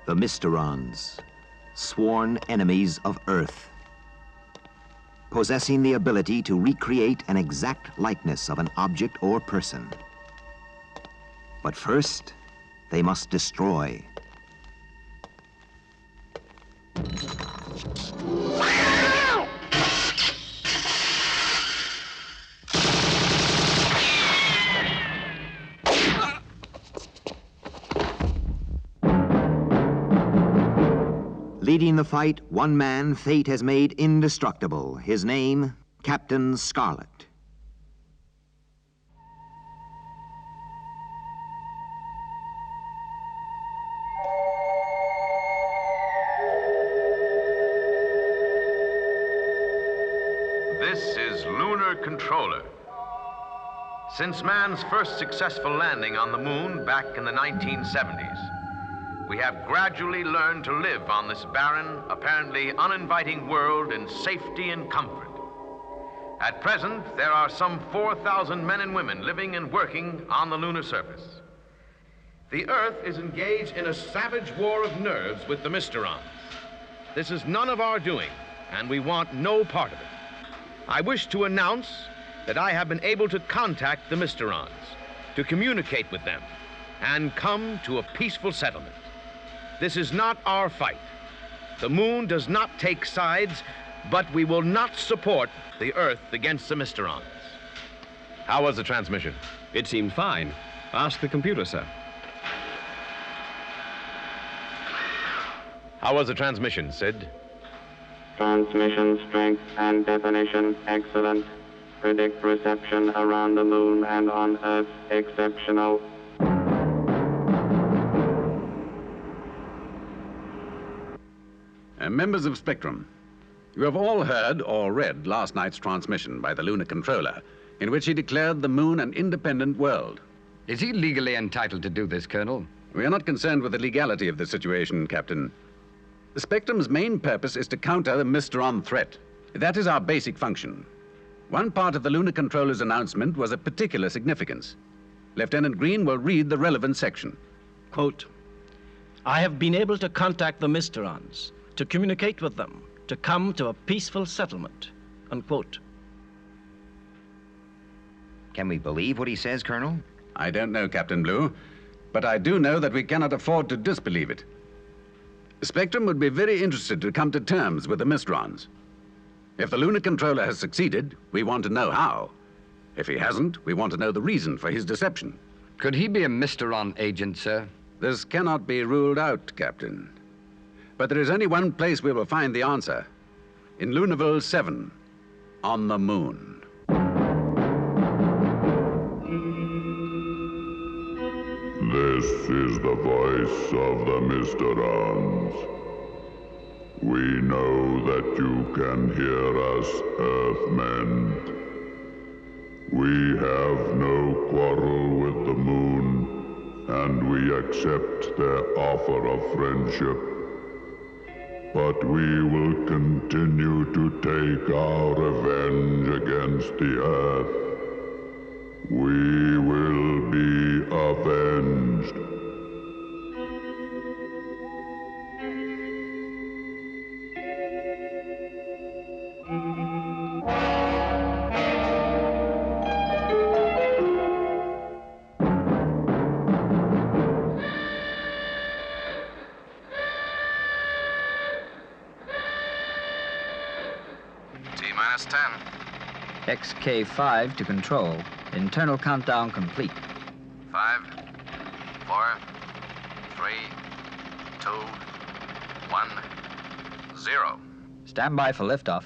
The Mysterons, sworn enemies of Earth, possessing the ability to recreate an exact likeness of an object or person. But first, they must destroy. Leading the fight, one man fate has made indestructible. His name, Captain Scarlet. This is Lunar Controller. Since man's first successful landing on the moon back in the 1970s, we have gradually learned to live on this barren, apparently uninviting world in safety and comfort. At present, there are some 4,000 men and women living and working on the lunar surface. The Earth is engaged in a savage war of nerves with the Mysterons. This is none of our doing, and we want no part of it. I wish to announce that I have been able to contact the Mysterons, to communicate with them, and come to a peaceful settlement. This is not our fight. The moon does not take sides, but we will not support the Earth against the Mysterons. How was the transmission? It seemed fine. Ask the computer, sir. How was the transmission, Sid? Transmission strength and definition excellent. Predict reception around the moon and on Earth exceptional. Members of Spectrum, you have all heard or read last night's transmission by the Lunar Controller, in which he declared the moon an independent world. Is he legally entitled to do this, Colonel? We are not concerned with the legality of the situation, Captain. The Spectrum's main purpose is to counter the Mysteron threat. That is our basic function. One part of the Lunar Controller's announcement was of particular significance. Lieutenant Green will read the relevant section. Quote, I have been able to contact the Mysterons, to communicate with them, to come to a peaceful settlement, unquote. Can we believe what he says, Colonel? I don't know, Captain Blue, but I do know that we cannot afford to disbelieve it. Spectrum would be very interested to come to terms with the Mysterons. If the Lunar Controller has succeeded, we want to know how. If he hasn't, we want to know the reason for his deception. Could he be a Mysteron agent, sir? This cannot be ruled out, Captain. But there is only one place we will find the answer. In Lunaville 7, on the moon. This is the voice of the Mysterons. We know that you can hear us, Earthmen. We have no quarrel with the moon, and we accept their offer of friendship. But we will continue to take our revenge against the Earth. We will be avenged. T-minus 10. XK5 to control. Internal countdown complete. 5, 4, 3, 2, 1, 0. Stand by for liftoff.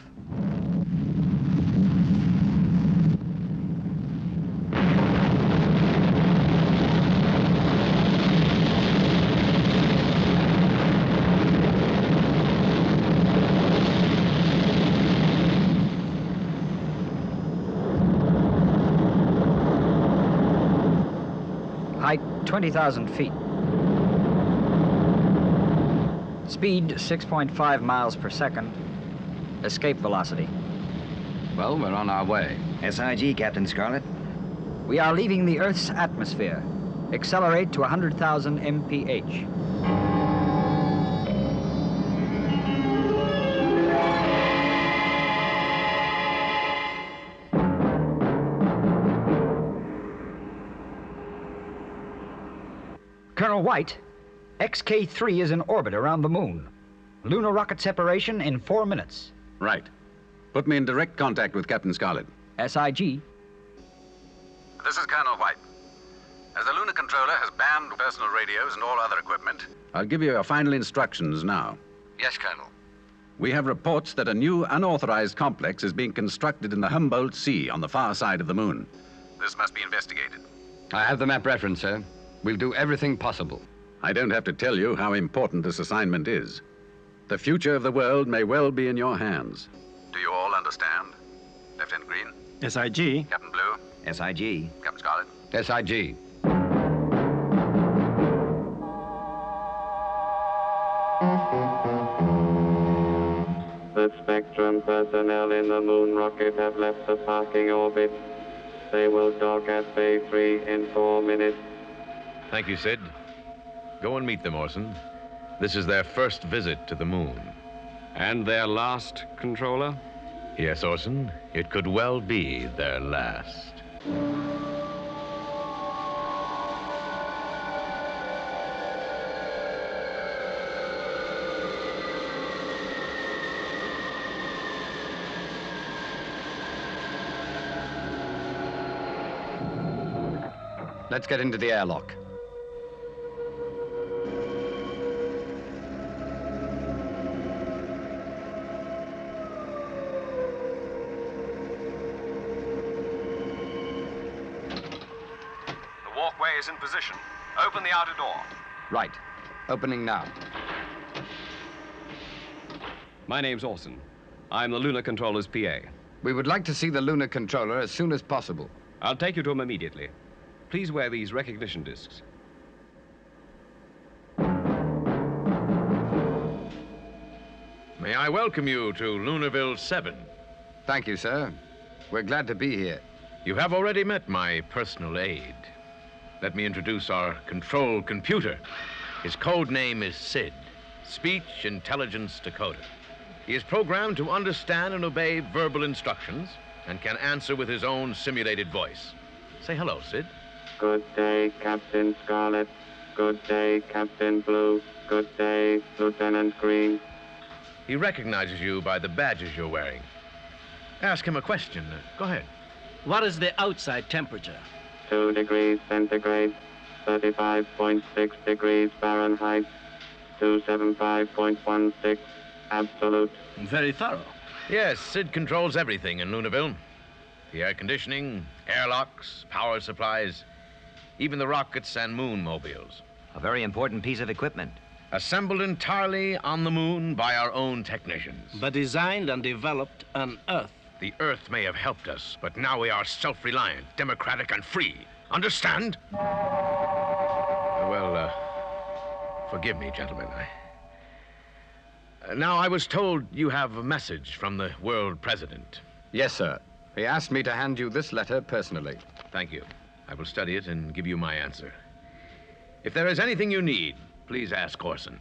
Height 20,000 feet. Speed 6.5 miles per second. Escape velocity. Well, we're on our way. SIG, Captain Scarlet. We are leaving the Earth's atmosphere. Accelerate to 100,000 mph. Colonel White, XK-3 is in orbit around the moon. Lunar rocket separation in 4 minutes. Right. Put me in direct contact with Captain Scarlet. SIG. This is Colonel White. As the Lunar Controller has banned personal radios and all other equipment, I'll give you your final instructions now. Yes, Colonel. We have reports that a new unauthorized complex is being constructed in the Humboldt Sea on the far side of the moon. This must be investigated. I have the map reference, sir. We'll do everything possible. I don't have to tell you how important this assignment is. The future of the world may well be in your hands. Do you all understand? Lieutenant Green? SIG. Captain Blue? SIG. Captain Scarlet? SIG. The Spectrum personnel in the moon rocket have left the parking orbit. They will dock at Bay 3 in 4 minutes. Thank you, Sid. Go and meet them, Orson. This is their first visit to the moon. And their last, Controller? Yes, Orson. It could well be their last. Let's get into the airlock. The walkway is in position. Open the outer door. Right. Opening now. My name's Orson. I'm the Lunar Controller's PA. We would like to see the Lunar Controller as soon as possible. I'll take you to him immediately. Please wear these recognition discs. May I welcome you to Lunarville 7. Thank you, sir. We're glad to be here. You have already met my personal aide. Let me introduce our control computer. His code name is Sid, Speech Intelligence Decoder. He is programmed to understand and obey verbal instructions and can answer with his own simulated voice. Say hello, Sid. Good day, Captain Scarlet. Good day, Captain Blue. Good day, Lieutenant Green. He recognizes you by the badges you're wearing. Ask him a question. Go ahead. What is the outside temperature? 2 degrees centigrade, 35.6 degrees Fahrenheit, 275.16 absolute. Very thorough. Yes, Sid controls everything in Lunaville. The air conditioning, airlocks, power supplies, even the rockets and moon mobiles. A very important piece of equipment. Assembled entirely on the moon by our own technicians. But designed and developed on Earth. The Earth may have helped us, but now we are self-reliant, democratic, and free. Understand? Forgive me, gentlemen. Now, I was told you have a message from the world president. Yes, sir. He asked me to hand you this letter personally. Thank you. I will study it and give you my answer. If there is anything you need, please ask Orson.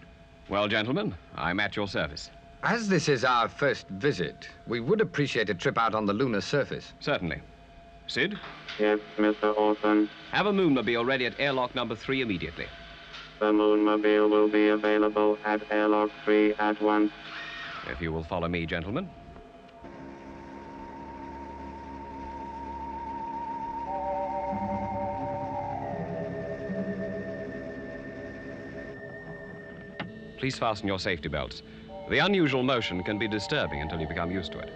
Well, gentlemen, I'm at your service. As this is our first visit, we would appreciate a trip out on the lunar surface. Certainly. Sid, Yes, Mr. Orson. have a moonmobile ready at airlock number 3 immediately. The moonmobile will be available at airlock 3 at once. If you will follow me, gentlemen. Please fasten your safety belts. The unusual motion can be disturbing until you become used to it.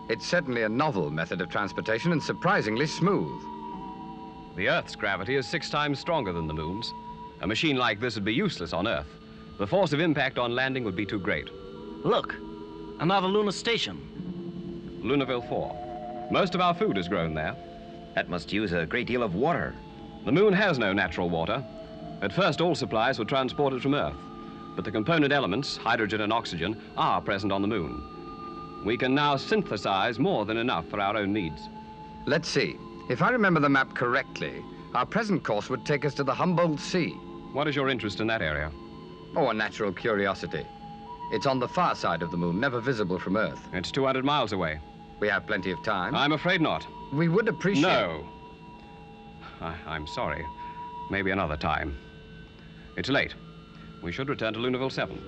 It's certainly a novel method of transportation and surprisingly smooth. The Earth's gravity is 6 times stronger than the Moon's. A machine like this would be useless on Earth. The force of impact on landing would be too great. Look, another lunar station. Lunaville 4. Most of our food is grown there. That must use a great deal of water. The moon has no natural water. At first, all supplies were transported from Earth. But the component elements, hydrogen and oxygen, are present on the moon. We can now synthesize more than enough for our own needs. Let's see. If I remember the map correctly, our present course would take us to the Humboldt Sea. What is your interest in that area? Oh, a natural curiosity. It's on the far side of the moon, never visible from Earth. It's 200 miles away. We have plenty of time. I'm afraid not. We would appreciate... No. I'm sorry. Maybe another time. It's late. We should return to Lunaville 7.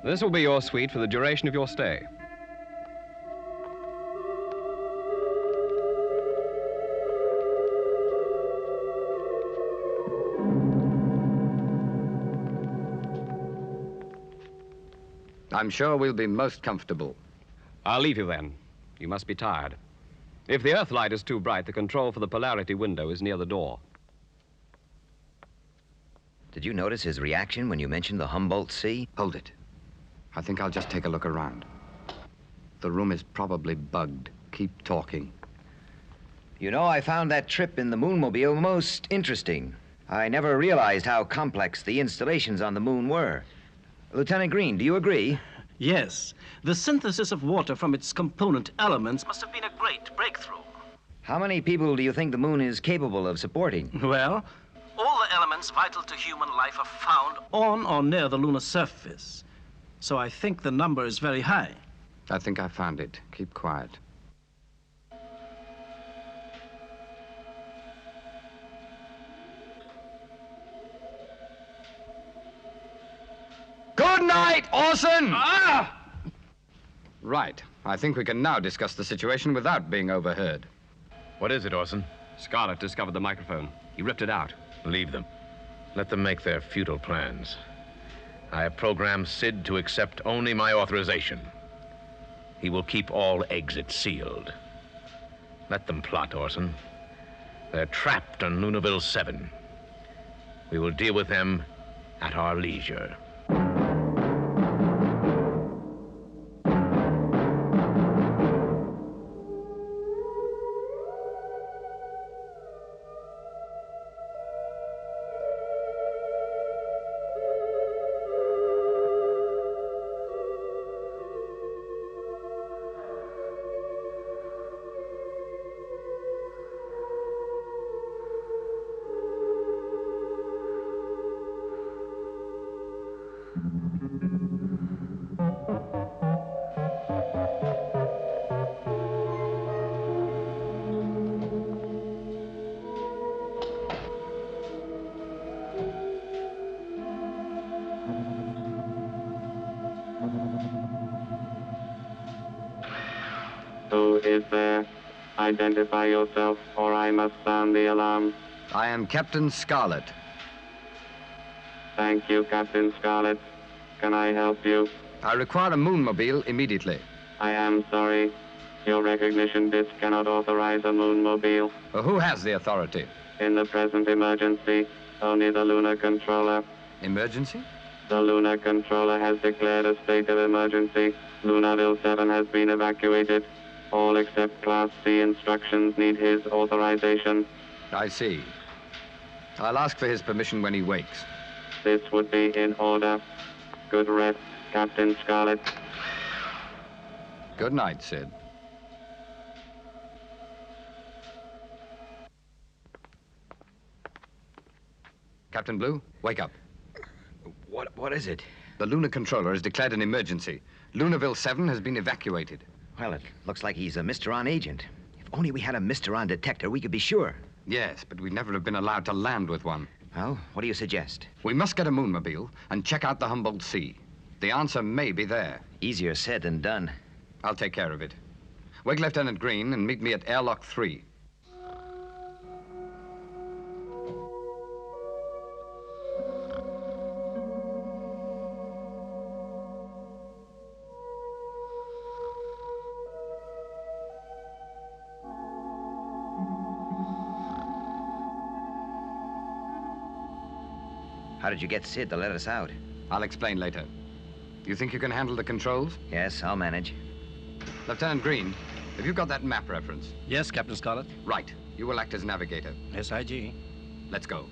This will be your suite for the duration of your stay. I'm sure we'll be most comfortable. I'll leave you then. You must be tired. If the Earth light is too bright, the control for the polarity window is near the door. Did you notice his reaction when you mentioned the Humboldt Sea? Hold it. I think I'll just take a look around. The room is probably bugged. Keep talking. You know, I found that trip in the Moonmobile most interesting. I never realized how complex the installations on the moon were. Lieutenant Green, do you agree? Yes. The synthesis of water from its component elements must have been a great breakthrough. How many people do you think the moon is capable of supporting? Well, all the elements vital to human life are found on or near the lunar surface. So I think the number is very high. I think I found it. Keep quiet. Good night, Orson! Ah! Right. I think we can now discuss the situation without being overheard. What is it, Orson? Scarlet discovered the microphone. He ripped it out. Leave them. Let them make their futile plans. I have programmed Sid to accept only my authorization. He will keep all exits sealed. Let them plot, Orson. They're trapped on Lunaville 7. We will deal with them at our leisure. Who is there? Identify yourself, or I must sound the alarm. I am Captain Scarlet. Thank you, Captain Scarlet. Can I help you? I require a moonmobile immediately. I am sorry. Your recognition disc cannot authorize a moonmobile. Who has the authority? In the present emergency, only the Lunar Controller. Emergency? The Lunar Controller has declared a state of emergency. Lunaville 7 has been evacuated. All except Class C instructions need his authorization. I see. I'll ask for his permission when he wakes. This would be in order. Good rest, Captain Scarlet. Good night, Sid. Captain Blue, wake up. What is it? The Lunar Controller has declared an emergency. Lunaville 7 has been evacuated. Well, it looks like he's a Mysteron agent. If only we had a Mysteron detector, we could be sure. Yes, but we'd never have been allowed to land with one. Well, what do you suggest? We must get a moonmobile and check out the Humboldt Sea. The answer may be there. Easier said than done. I'll take care of it. Wake Lieutenant Green and meet me at airlock 3. How did you get Sid to let us out? I'll explain later. You think you can handle the controls? Yes, I'll manage. Lieutenant Green, have you got that map reference? Yes, Captain Scarlet. Right. You will act as navigator. SIG. Let's go.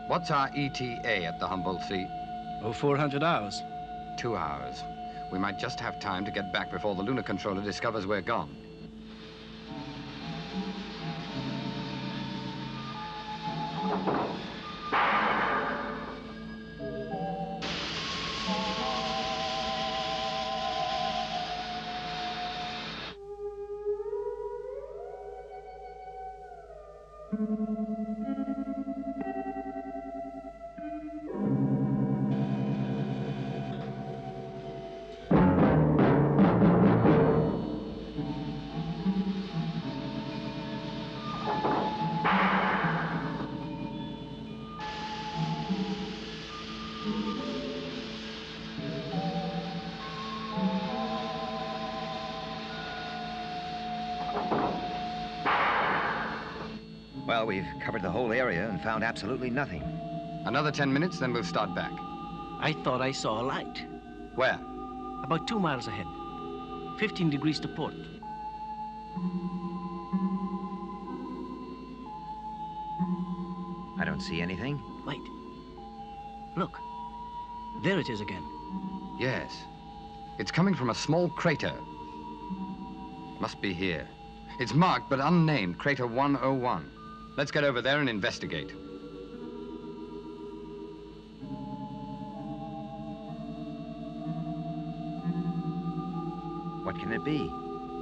What's our ETA at the Humboldt Sea? Oh, 400 hours. 2 hours. We might just have time to get back before the Lunar Controller discovers we're gone. Well, we've covered the whole area and found absolutely nothing. Another 10 minutes, then we'll start back. I thought I saw a light. Where? About 2 miles ahead. 15 degrees to port. I don't see anything. Wait. Look. There it is again. Yes. It's coming from a small crater. Must be here. It's marked but unnamed, Crater 101. Let's get over there and investigate. What can it be?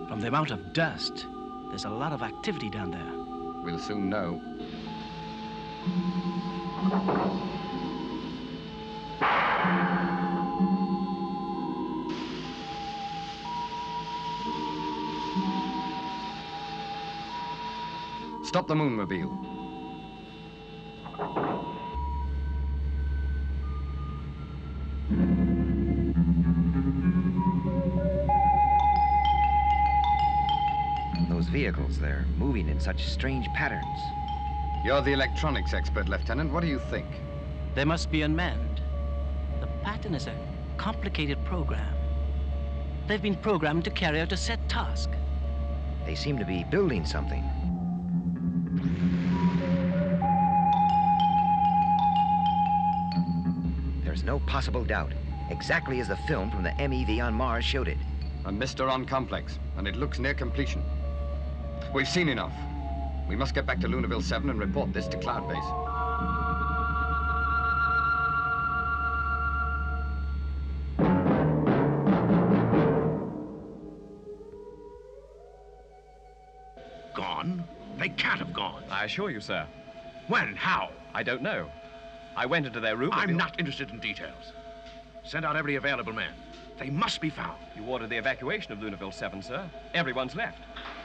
From the amount of dust, there's a lot of activity down there. We'll soon know. Stop the Moonmobile. Those vehicles, they're moving in such strange patterns. You're the electronics expert, Lieutenant. What do you think? They must be unmanned. The pattern is a complicated program. They've been programmed to carry out a set task. They seem to be building something. There's no possible doubt. Exactly as the film from the MEV on Mars showed it. A Mysteron complex, and it looks near completion. We've seen enough. We must get back to Lunaville 7 and report this to Cloud Base. Gone? They can't have gone. I assure you, sir. When? How? I don't know. I went into their room. I'm not interested in details. Send out every available man. They must be found. You ordered the evacuation of Lunaville 7, sir. Everyone's left.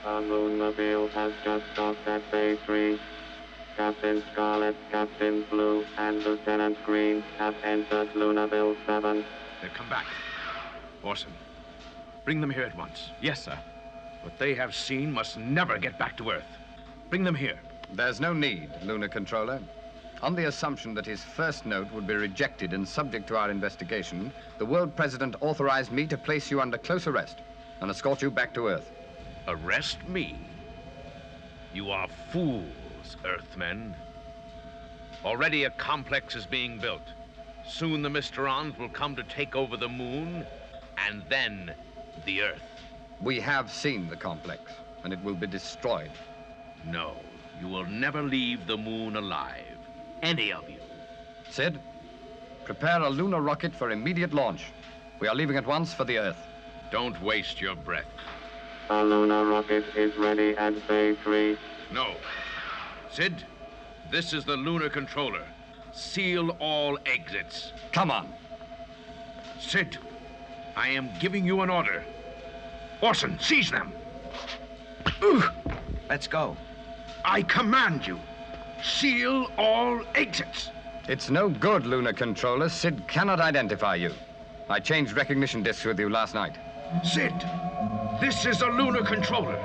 A Lunarville has just docked at Bay 3. Captain Scarlet, Captain Blue, and Lieutenant Green have entered Lunaville 7. They've come back. Orson, bring them here at once. Yes, sir. What they have seen must never get back to Earth. Bring them here. There's no need, Lunar Controller. On the assumption that his first note would be rejected and subject to our investigation, the world president authorized me to place you under close arrest and escort you back to Earth. Arrest me? You are fools, Earthmen. Already a complex is being built. Soon the Mysterons will come to take over the moon, and then the Earth. We have seen the complex, and it will be destroyed. No, you will never leave the moon alive. Any of you. Sid, prepare a lunar rocket for immediate launch. We are leaving at once for the Earth. Don't waste your breath. The lunar rocket is ready at Bay 3. No. Sid, this is the Lunar Controller. Seal all exits. Come on. Sid, I am giving you an order. Orson, seize them. Let's go. I command you. Seal all exits. It's no good, Lunar Controller. Sid cannot identify you. I changed recognition discs with you last night. Sid, this is the Lunar Controller.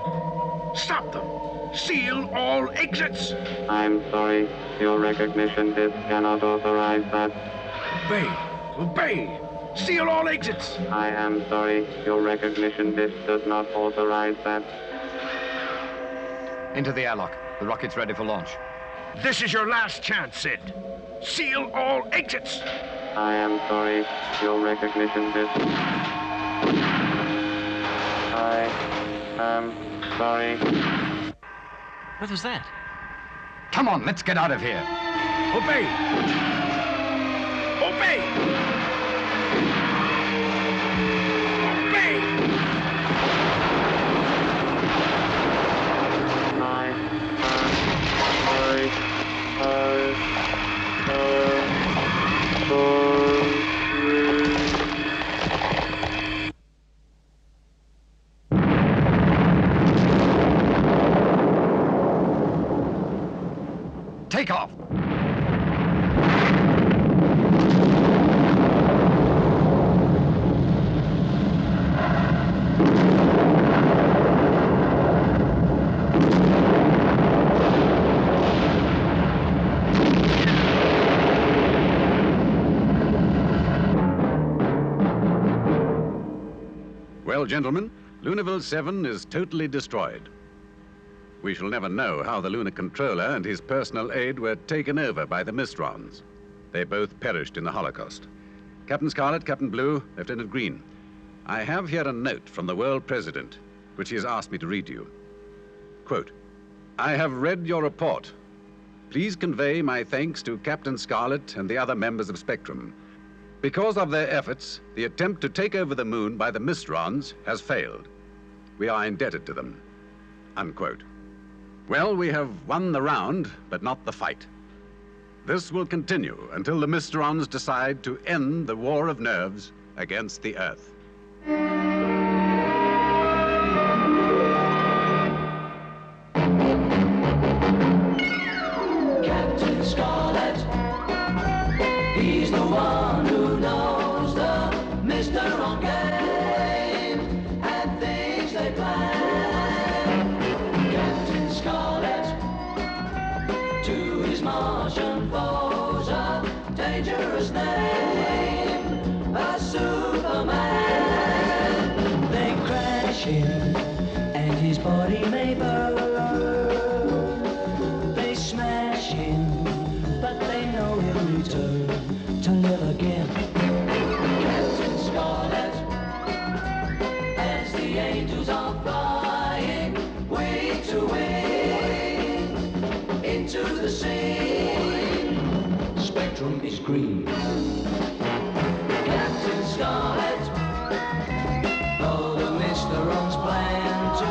Stop them. Seal all exits. I'm sorry. Your recognition disk cannot authorize that. Obey. Obey. Seal all exits. I am sorry. Your recognition disk does not authorize that. Into the airlock. The rocket's ready for launch. This is your last chance, Sid. Seal all exits. I am sorry. Your recognition disk. I am sorry. What was that? Come on, let's get out of here. Obey. Obey. Obey. I am Take off. Well, gentlemen, Lunaville 7 is totally destroyed. We shall never know how the Lunar Controller and his personal aide were taken over by the Mysterons. They both perished in the Holocaust. Captain Scarlet, Captain Blue, Lieutenant Green, I have here a note from the World President, which he has asked me to read to you. Quote, I have read your report. Please convey my thanks to Captain Scarlet and the other members of Spectrum. Because of their efforts, the attempt to take over the moon by the Mysterons has failed. We are indebted to them. Unquote. Well, we have won the round, but not the fight. This will continue until the Mysterons decide to end the war of nerves against the Earth. Captain Scarlet, he's the one who knows the Mysteron game and things they plan. Captain Scarlet, to his Martian foes, a dangerous name, a Superman. They crash him, and his body may burn. They smash him, but they know he'll return to live again. Captain Scarlet, as the angels are flying, wing to wing, into the scene. Spectrum is green. Captain Scarlet, oh, the Mysterons plan to